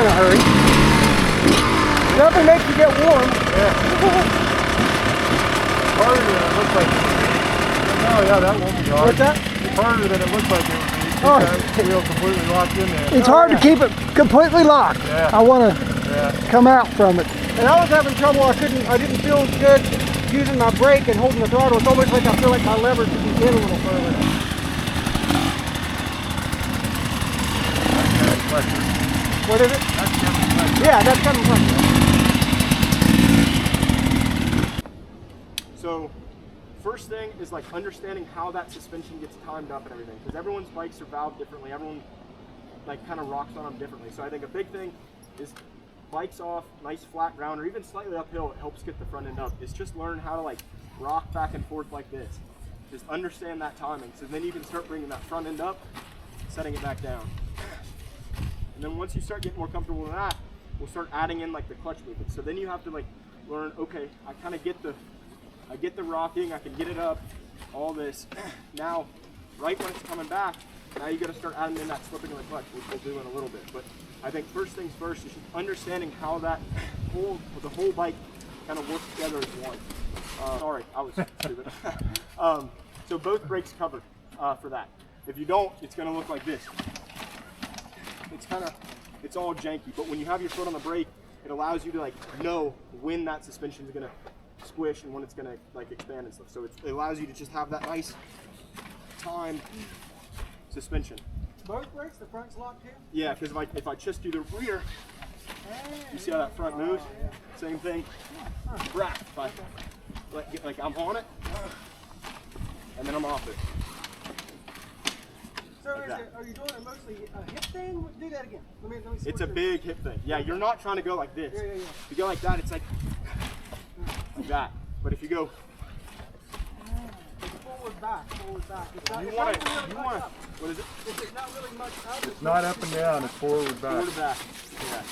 in a hurry. Nothing makes you get warm. Yeah. Harder than it looks like. Oh yeah, that won't be hard. What's that? It's harder than it looks like it would be. Oh. That wheel completely locked in there. It's hard to keep it completely locked. Yeah. I want to come out from it. And I was having trouble. I didn't feel good using my brake and holding the throttle. It's almost like I feel like my lever should be in a little further. What is it? Yeah, that's coming flexible. So, first thing is like understanding how that suspension gets timed up and everything, because everyone's bikes are valved differently. Everyone like kind of rocks on them differently. So I think a big thing is bikes off, nice flat ground, or even slightly uphill. It helps get the front end up. Is just learn how to like rock back and forth like this. Just understand that timing. So then you can start bringing that front end up, setting it back down. And then once you start getting more comfortable with that, we'll start adding in like the clutch movement. So then you have to like learn, okay, I kind of get the rocking, I can get it up, all this. Now, right when it's coming back, now you got to start adding in that slipping of the clutch, which we'll do in a little bit. But I think first things first is just understanding how the whole bike kind of works together as one. Sorry, I was stupid. So both brakes covered for that. If you don't, it's going to look like this. It's all janky, but when you have your foot on the brake, it allows you to like know when that suspension is going to squish and when it's going to like expand and stuff. So it allows you to just have that nice timed suspension. Both brakes, the front's locked here? Yeah, because if I just do the rear, you see how that front moves? Same thing. Brack. If I like I'm on it, and then I'm off it. So are you doing it mostly a hip thing? Do that again. Let me it's a big hip thing. Yeah, you're not trying to go like this. Yeah. If you go like that, it's like that. But if you go forward back. You want what is it? It's not really much up. It's not up and down, it's forward back. Forward back. Yeah.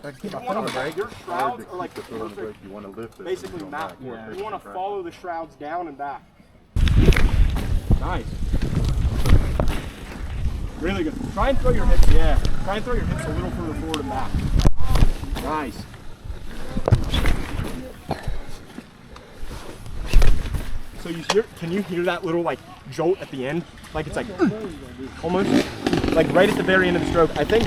I can keep my foot on the brake. Your shrouds are like the foot on the brake. You want to lift it. Basically map. Yeah. You want to follow the shrouds down and back. Nice. Really good. Try and throw your hips. Yeah. Try and throw your hips a little further forward and back. Nice. So can you hear that little like jolt at the end? Like it's like almost like right at the very end of the stroke. I think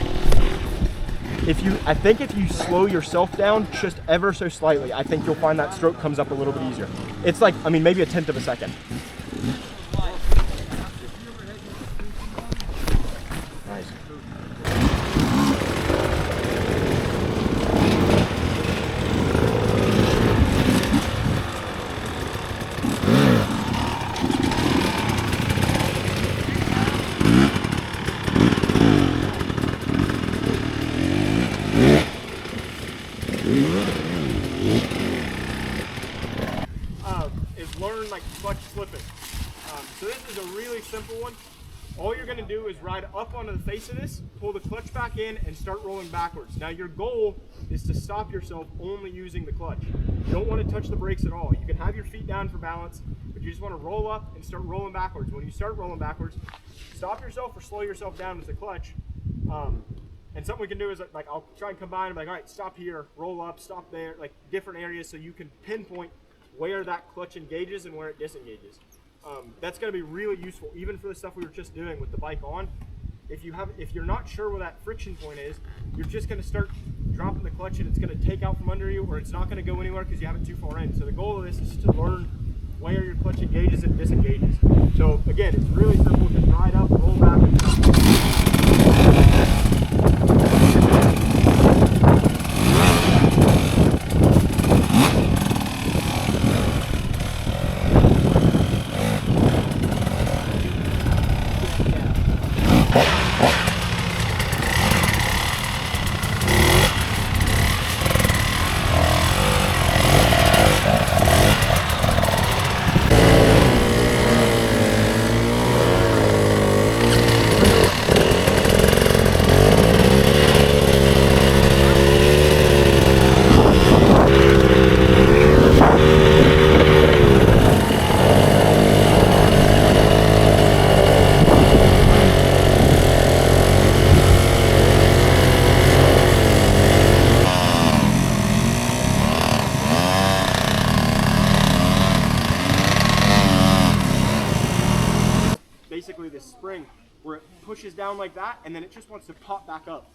if you slow yourself down just ever so slightly, I think you'll find that stroke comes up a little bit easier. It's like, I mean, maybe a tenth of a second. Nice. Is learn like clutch slipping. So this is a really simple one. All you're going to do is ride up onto the face of this, pull the clutch back in, and start rolling backwards. Now your goal is to stop yourself only using the clutch. You don't want to touch the brakes at all. You can have your feet down for balance, but you just want to roll up and start rolling backwards. When you start rolling backwards, stop yourself or slow yourself down with the clutch. And something we can do is like I'll try and combine. I'm like, all right, stop here, roll up, stop there, like different areas, so you can pinpoint where that clutch engages and where it disengages. That's going to be really useful, even for the stuff we were just doing with the bike on. If you're not sure where that friction point is, you're just going to start dropping the clutch and it's going to take out from under you, or it's not going to go anywhere because you have it too far in. So the goal of this is to learn where your clutch engages and disengages. So again, it's really simple. Just ride up, roll back, and stop. pushes down like that, and then it just wants to pop back up.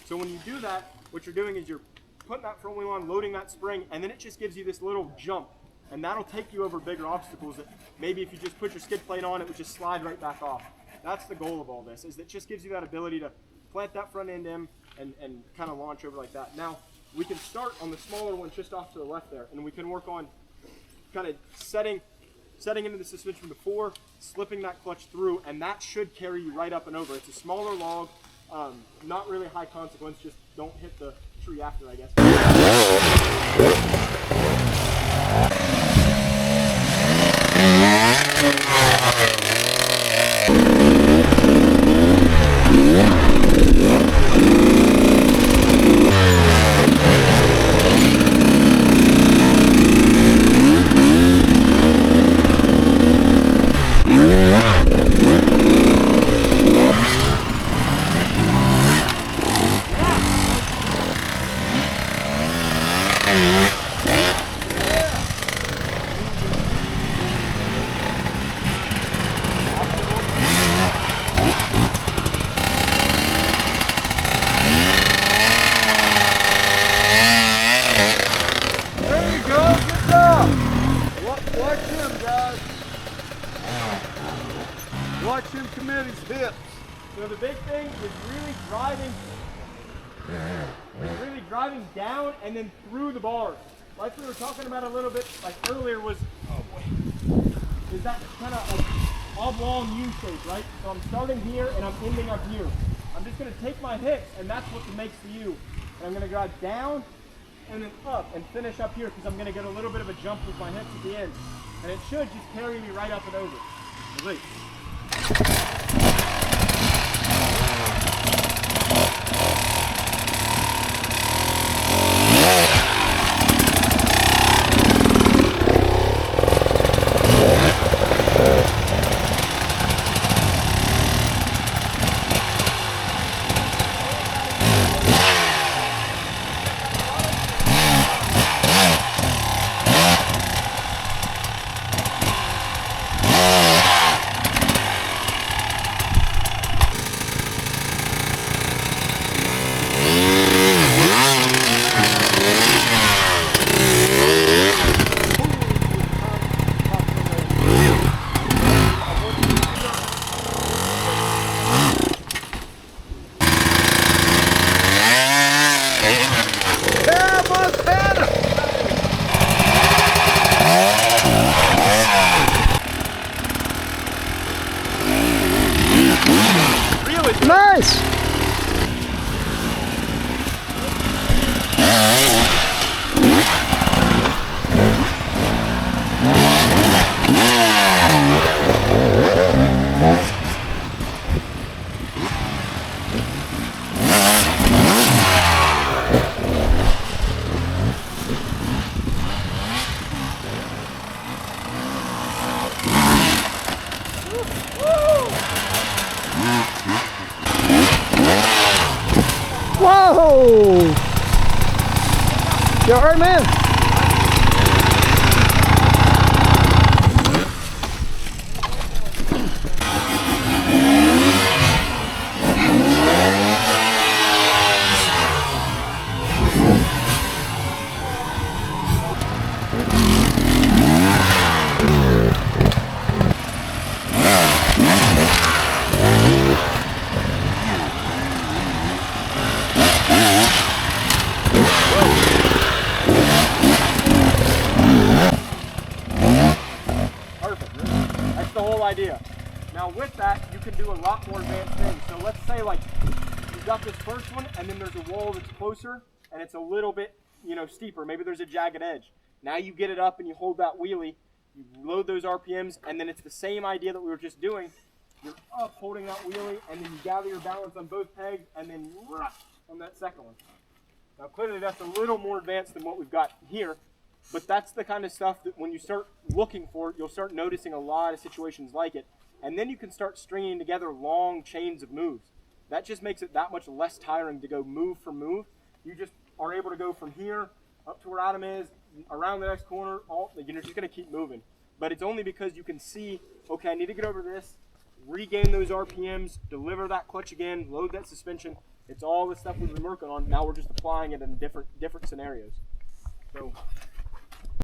So when you do that, what you're doing is you're putting that front wheel on, loading that spring, and then it just gives you this little jump. And that'll take you over bigger obstacles that maybe if you just put your skid plate on, it would just slide right back off. That's the goal of all this, is it just gives you that ability to plant that front end in and kind of launch over like that. Now, we can start on the smaller one just off to the left there, and we can work on kind of setting into the suspension before, slipping that clutch through, and that should carry you right up and over. It's a smaller log, not really high consequence, just don't hit the tree after, I guess. Watch him commit his hips. So the big thing is really driving down and then through the bars. Like we were talking about a little bit like earlier is that kind of like oblong U shape, right? So I'm starting here and I'm ending up here. I'm just going to take my hips, and that's what makes the U. And I'm going to drive down and then up and finish up here because I'm going to get a little bit of a jump with my hips at the end. And it should just carry me right up and over. Wait. Nice! Whoa! You alright, man? Idea. Now with that, you can do a lot more advanced things. So let's say like you've got this first one and then there's a wall that's closer and it's a little bit, steeper. Maybe there's a jagged edge. Now you get it up and you hold that wheelie, you load those RPMs, and then it's the same idea that we were just doing. You're up holding that wheelie and then you gather your balance on both pegs and then on that second one. Now clearly that's a little more advanced than what we've got here. But that's the kind of stuff that when you start looking for it, you'll start noticing a lot of situations like it. And then you can start stringing together long chains of moves. That just makes it that much less tiring to go move for move. You just are able to go from here up to where Adam is, around the next corner, you're just going to keep moving. But it's only because you can see, okay, I need to get over this. regain those RPMs, deliver that clutch again, load that suspension. It's all the stuff we've been working on. Now we're just applying it in different scenarios. So